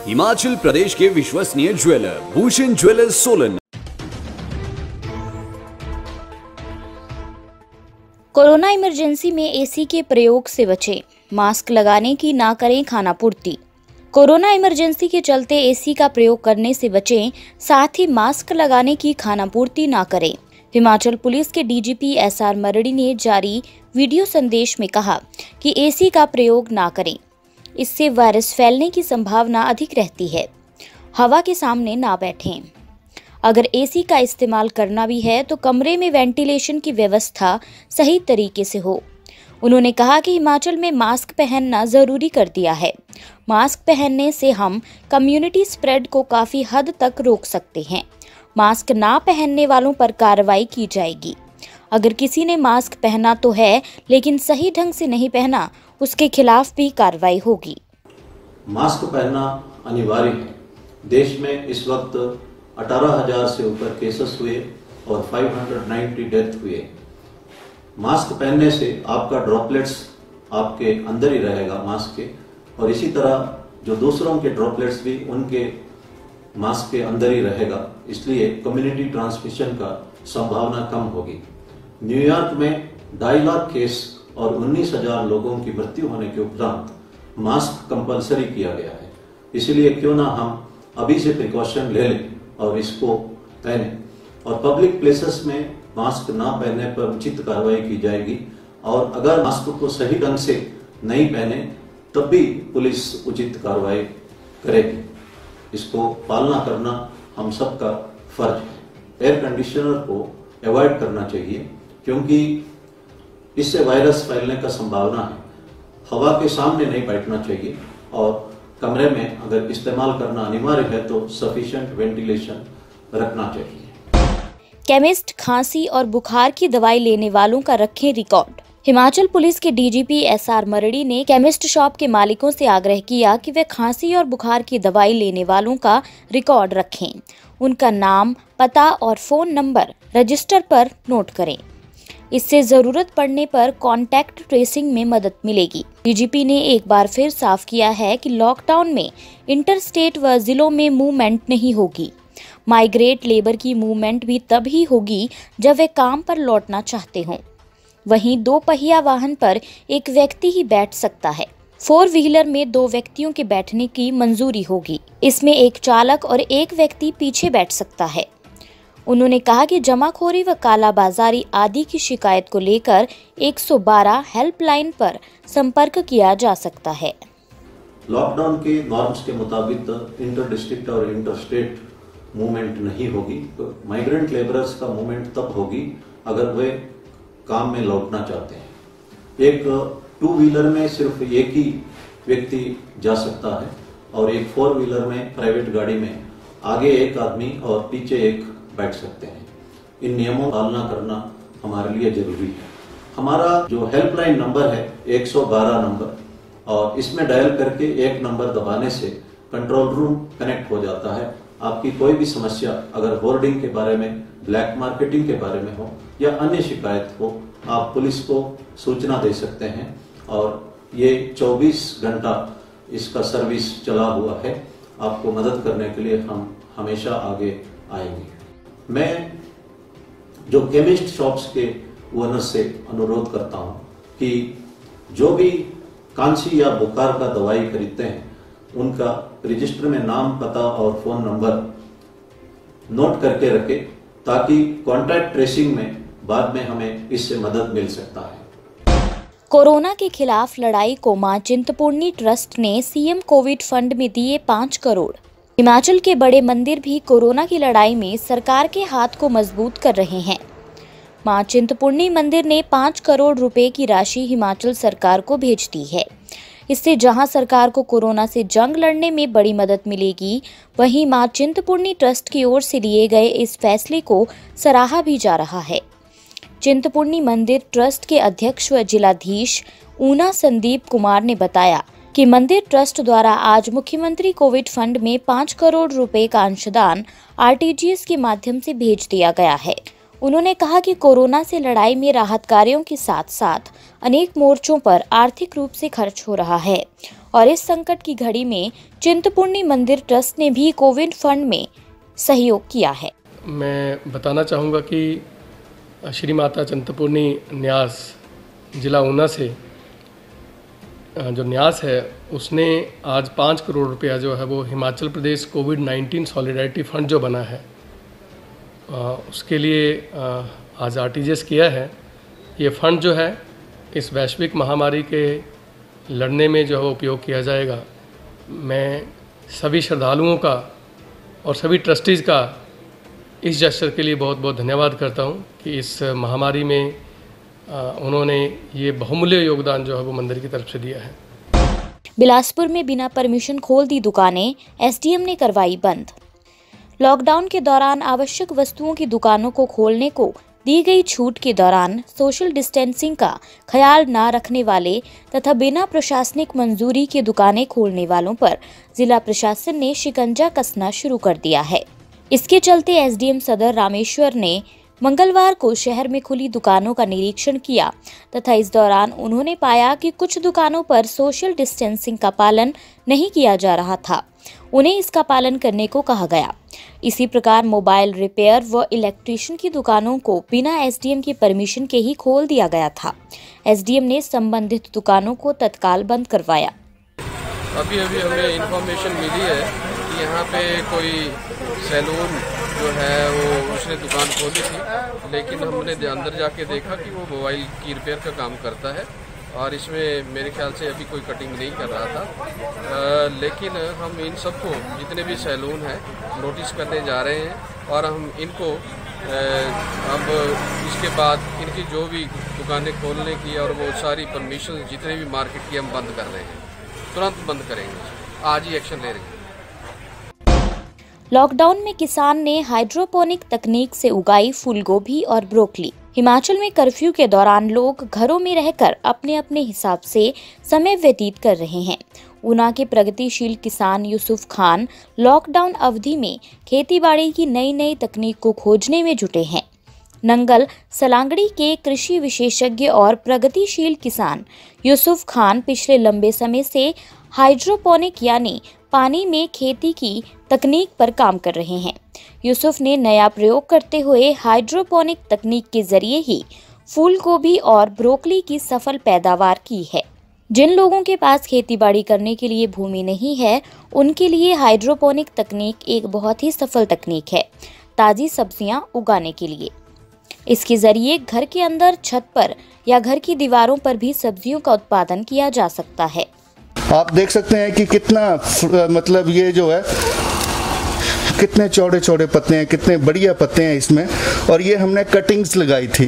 हिमाचल प्रदेश के विश्वसनीय jeweller Bhushan jewellers Solan. Corona emergency में एसी के प्रयोग से बचें, मास्क लगाने की ना करें खानापूर्ति। कोरोना इमरजेंसी के चलते एसी का प्रयोग करने से बचें, साथ ही मास्क लगाने की खानापूर्ति ना करें। हिमाचल पुलिस के डीजीपी एसआर मरड़ी ने जारी वीडियो संदेश में कहा कि एसी का प्रयोग ना करें, इससे वायरस फैलने की संभावना अधिक रहती है। हवा के सामने ना बैठें। अगर एसी का इस्तेमाल करना भी है तो कमरे में वेंटिलेशन की व्यवस्था सही तरीके से हो। उन्होंने कहा कि हिमाचल में मास्क पहनना जरूरी कर दिया है। मास्क पहनने से हम कम्युनिटी स्प्रेड को काफी हद तक रोक सकते हैं। मास्क ना पहनने वालों पर कार्रवाई की जाएगी। अगर किसी ने मास्क पहना तो है लेकिन सही ढंग से नहीं पहना, उसके खिलाफ भी कार्रवाई होगी। मास्क पहनना अनिवार्य है। देश में इस वक्त 18,000 से ऊपर केसेस हुए और 590 डेथ हुए। मास्क पहनने से आपका ड्रॉपलेट्स आपके अंदर ही रहेगा मास्क के, और इसी तरह जो दूसरों के ड्रॉपलेट्स भी उनके मास्क के अंदर ही रहेगा, इसलिए कम्युनिटी ट्रांसमिशन का संभावना कम होगी। न्यूयॉर्क में 2.5 लाख केस और 19,000 लोगों की मृत्यु होने के उपरांत मास्क कंपलसरी किया गया है। इसलिए क्यों ना हम अभी से प्रिकॉशन ले लें और इसको पहने, और पब्लिक प्लेसेस में मास्क ना पहनने पर उचित कार्रवाई की जाएगी, और अगर मास्क को सही ढंग से नहीं पहने तब भी पुलिस उचित कार्रवाई करेगी। इसको पालना करना हम सबका फर्ज है। एयर कंडीशनर को अवॉइड करना चाहिए क्योंकि इससे वायरस फैलने का संभावना है। हवा के सामने नहीं बैठना चाहिए, और कमरे में अगर इस्तेमाल करना अनिवार्य है तो सफिशिएंट वेंटिलेशन रखना चाहिए। केमिस्ट खांसी और बुखार की दवाई लेने वालों का रखें रिकॉर्ड। हिमाचल पुलिस के डीजीपी एसआर मरड़ी ने केमिस्ट शॉप के मालिकों से आग्रह किया कि वे खांसी और बुखार की दवाई लेने वालों का रिकॉर्ड रखें। उनका नाम, पता और फोन नंबर रजिस्टर पर नोट करें। इससे जरूरत पड़ने पर कॉन्टैक्ट ट्रेसिंग में मदद मिलेगी। डीजीपी ने एक बार फिर साफ किया है कि लॉकडाउन में इंटरस्टेट व जिलों में मूवमेंट नहीं होगी। माइग्रेट लेबर की मूवमेंट भी तभी होगी जब वे काम पर लौटना चाहते हों। वहीं 2 पहिया वाहन पर एक व्यक्ति ही बैठ सकता है। 4 व्हीलर में 2 व्यक्तियों के बैठने की मंजूरी होगी। इसमें एक चालक और एक व्यक्ति पीछे बैठ सकता है। उन्होंने कहा कि जमाखोरी व कालाबाजारी आदि की शिकायत को लेकर 112 हेल्पलाइन पर संपर्क किया जा सकता है। लॉकडाउन के नॉर्म्स के मुताबिक इंटर डिस्ट्रिक्ट और इंटर स्टेट मूवमेंट नहीं होगी। तो माइग्रेंट लेबरर्स का मूवमेंट तब होगी अगर वे काम में लौटना चाहते हैं। एक 2 व्हीलर में सिर्फ एक ही व्यक्ति जा सकता है, और एक 4 व्हीलर में प्राइवेट गाड़ी में आगे एक आदमी और पीछे एक बैठ सकते हैं। इन नियमों का पालना करना हमारे लिए जरूरी है। हमारा जो हेल्पलाइन नंबर है 112 नंबर, और इसमें डायल करके एक नंबर दबाने से कंट्रोल रूम कनेक्ट हो जाता है। आपकी कोई भी समस्या, अगर होर्डिंग के बारे में, ब्लैक मार्केटिंग के बारे में हो या अन्य शिकायत हो, आप पुलिस को सूचना दे सकते हैं, और ये 24 घंटा इसका सर्विस चला हुआ है। आपको मदद करने के लिए हम हमेशा आगे आएंगे। मैं जो केमिस्ट शॉप्स के ओनर से अनुरोध करता हूं कि जो भी खांसी या बुखार का दवाई खरीदते हैं उनका रजिस्टर में नाम, पता और फोन नंबर नोट करके रखें, ताकि कॉन्टैक्ट ट्रेसिंग में बाद में हमें इससे मदद मिल सकता है। कोरोना के खिलाफ लड़ाई को मां चिंतपूर्णी ट्रस्ट ने सीएम कोविड फंड में दिए 5 करोड़। हिमाचल के बड़े मंदिर भी कोरोना की लड़ाई में सरकार के हाथ को मजबूत कर रहे हैं। मां चिंतपूर्णी मंदिर ने 5 करोड़ रुपए की राशि हिमाचल सरकार को भेज दी है। इससे जहां सरकार को कोरोना से जंग लड़ने में बड़ी मदद मिलेगी, वहीं मां चिंतपूर्णी ट्रस्ट की ओर से लिए गए इस फैसले को सराहा भी जा रहा है। चिंतपूर्णी मंदिर ट्रस्ट के अध्यक्ष व जिलाधीश ऊना संदीप कुमार ने बताया कि मंदिर ट्रस्ट द्वारा आज मुख्यमंत्री कोविड फंड में 5 करोड़ रुपए का अंशदान आरटीजीएस के माध्यम से भेज दिया गया है। उन्होंने कहा कि कोरोना से लड़ाई में राहत कार्यों के साथ साथ अनेक मोर्चों पर आर्थिक रूप से खर्च हो रहा है और इस संकट की घड़ी में चिंतपूर्णी मंदिर ट्रस्ट ने भी कोविड फंड में सहयोग किया है। मैं बताना चाहूँगा कि श्री माता चिंतपूर्णी न्यास जिला ऊना से जो न्यास है उसने आज 5 करोड़ रुपया जो है वो हिमाचल प्रदेश कोविड-19 सॉलिडारिटी फंड जो बना है उसके लिए आज आरटीजीएस किया है। ये फंड जो है इस वैश्विक महामारी के लड़ने में जो है उपयोग किया जाएगा। मैं सभी श्रद्धालुओं का और सभी ट्रस्टीज़ का इस जेस्चर के लिए बहुत बहुत धन्यवाद करता हूँ कि इस महामारी में उन्होंने ये बहुमूल्य योगदान जो है वो मंदिर की तरफ से दिया है। बिलासपुर में बिना परमिशन खोल दी दुकानें, एसडीएम ने करवाई बंद। लॉकडाउन के दौरान आवश्यक वस्तुओं की दुकानों को खोलने को दी गई छूट के दौरान सोशल डिस्टेंसिंग का ख्याल न रखने वाले तथा बिना प्रशासनिक मंजूरी के दुकानें खोलने वालों पर जिला प्रशासन ने शिकंजा कसना शुरू कर दिया है। इसके चलते एसडीएम सदर रामेश्वर ने मंगलवार को शहर में खुली दुकानों का निरीक्षण किया तथा इस दौरान उन्होंने पाया कि कुछ दुकानों पर सोशल डिस्टेंसिंग का पालन नहीं किया जा रहा था। उन्हें इसका पालन करने को कहा गया। इसी प्रकार मोबाइल रिपेयर व इलेक्ट्रिशियन की दुकानों को बिना एसडीएम की परमिशन के ही खोल दिया गया था। एसडीएम ने संबंधित दुकानों को तत्काल बंद करवाया। अभी हमें इंफॉर्मेशन मिली है कि यहाँ पे कोई सैलून जो है वो उसने दुकान खोली थी, लेकिन हमने अंदर जाके देखा कि वो मोबाइल की रिपेयर का काम करता है और इसमें मेरे ख्याल से अभी कोई कटिंग नहीं कर रहा था। लेकिन हम इन सबको जितने भी सैलून हैं नोटिस करने जा रहे हैं और हम इनको अब इसके बाद इनकी जो भी दुकानें खोलने की और वो सारी परमिशन जितने भी मार्केट की हम बंद कर रहे हैं, तुरंत बंद करेंगे। आज ही एक्शन ले रहे हैं। लॉकडाउन में किसान ने हाइड्रोपोनिक तकनीक से उगाई फूलगोभी और ब्रोकली। हिमाचल में कर्फ्यू के दौरान लोग घरों में रहकर अपने अपने हिसाब से समय व्यतीत कर रहे हैं। ऊना के प्रगतिशील किसान यूसुफ खान लॉकडाउन अवधि में खेतीबाड़ी की नई नई तकनीक को खोजने में जुटे हैं। नंगल सलांगड़ी के कृषि विशेषज्ञ और प्रगतिशील किसान यूसुफ खान पिछले लंबे समय से हाइड्रोपोनिक यानी पानी में खेती की तकनीक पर काम कर रहे हैं। यूसुफ ने नया प्रयोग करते हुए हाइड्रोपोनिक तकनीक के जरिए ही फूलगोभी और ब्रोकली की सफल पैदावार की है। जिन लोगों के पास खेतीबाड़ी करने के लिए भूमि नहीं है, उनके लिए हाइड्रोपोनिक तकनीक एक बहुत ही सफल तकनीक है ताज़ी सब्जियां उगाने के लिए। इसके जरिए घर के अंदर छत पर या घर की दीवारों पर भी सब्जियों का उत्पादन किया जा सकता है। आप देख सकते हैं कि कितना मतलब ये जो है कितने चौड़े चौड़े पत्ते हैं, कितने बढ़िया पत्ते हैं इसमें। और ये हमने कटिंग्स लगाई थी,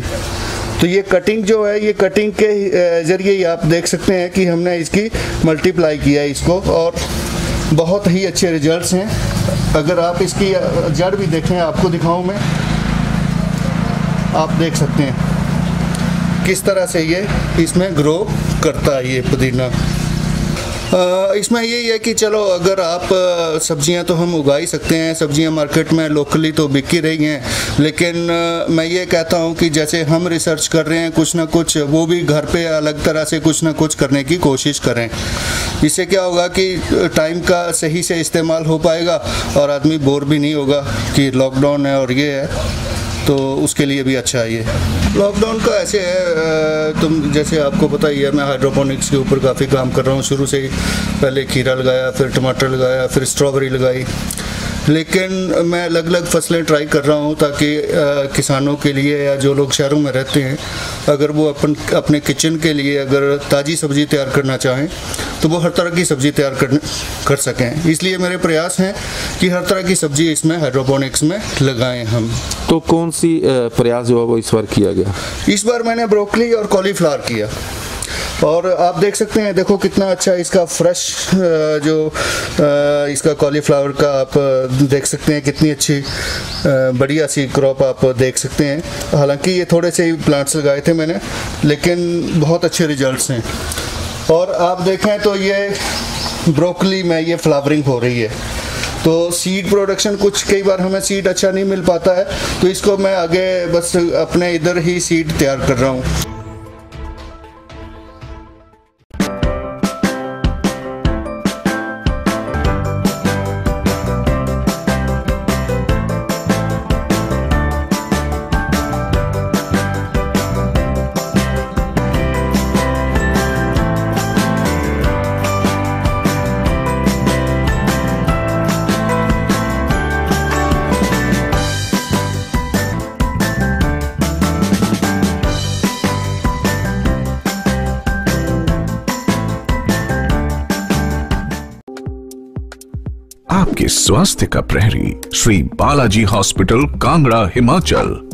तो ये कटिंग जो है ये कटिंग के ज़रिए आप देख सकते हैं कि हमने इसकी मल्टीप्लाई किया है इसको और बहुत ही अच्छे रिजल्ट्स हैं। अगर आप इसकी जड़ भी देखें, आपको दिखाऊं मैं, आप देख सकते हैं किस तरह से ये इसमें ग्रो करता है ये पुदीना। इसमें यही है कि चलो अगर आप सब्जियां तो हम उगा ही सकते हैं, सब्जियां मार्केट में लोकली तो बिक ही रही हैं, लेकिन मैं ये कहता हूं कि जैसे हम रिसर्च कर रहे हैं कुछ ना कुछ, वो भी घर पे अलग तरह से कुछ ना कुछ करने की कोशिश करें। इससे क्या होगा कि टाइम का सही से इस्तेमाल हो पाएगा और आदमी बोर भी नहीं होगा कि लॉकडाउन है और ये है, तो उसके लिए भी अच्छा है ये। लॉकडाउन का ऐसे है, तुम जैसे आपको पता ही है, मैं हाइड्रोपोनिक्स के ऊपर काफ़ी काम कर रहा हूँ शुरू से ही। पहले खीरा लगाया, फिर टमाटर लगाया, फिर स्ट्रॉबेरी लगाई, लेकिन मैं अलग अलग फसलें ट्राई कर रहा हूँ ताकि किसानों के लिए या जो लोग शहरों में रहते हैं, अगर वो अपने किचन के लिए अगर ताज़ी सब्ज़ी तैयार करना चाहें तो वो हर तरह की सब्ज़ी तैयार कर सकें। इसलिए मेरे प्रयास हैं कि हर तरह की सब्ज़ी इसमें हाइड्रोपोनिक्स में लगाएं हम। तो कौन सी प्रयास जो है वो इस बार किया गया? इस बार मैंने ब्रोकली और कॉलीफ्लावर किया और आप देख सकते हैं, देखो कितना अच्छा इसका फ्रेश जो इसका कॉलीफ्लावर का आप देख सकते हैं, कितनी अच्छी बढ़िया सी क्रॉप आप देख सकते हैं। हालांकि ये थोड़े से ही प्लांट्स लगाए थे मैंने, लेकिन बहुत अच्छे रिजल्ट्स हैं। और आप देखें तो ये ब्रोकली में ये फ्लावरिंग हो रही है, तो सीड प्रोडक्शन कुछ कई बार हमें सीड अच्छा नहीं मिल पाता है, तो इसको मैं आगे बस अपने इधर ही सीड तैयार कर रहा हूँ। आपके स्वास्थ्य का प्रहरी, श्री बालाजी हॉस्पिटल, कांगड़ा, हिमाचल।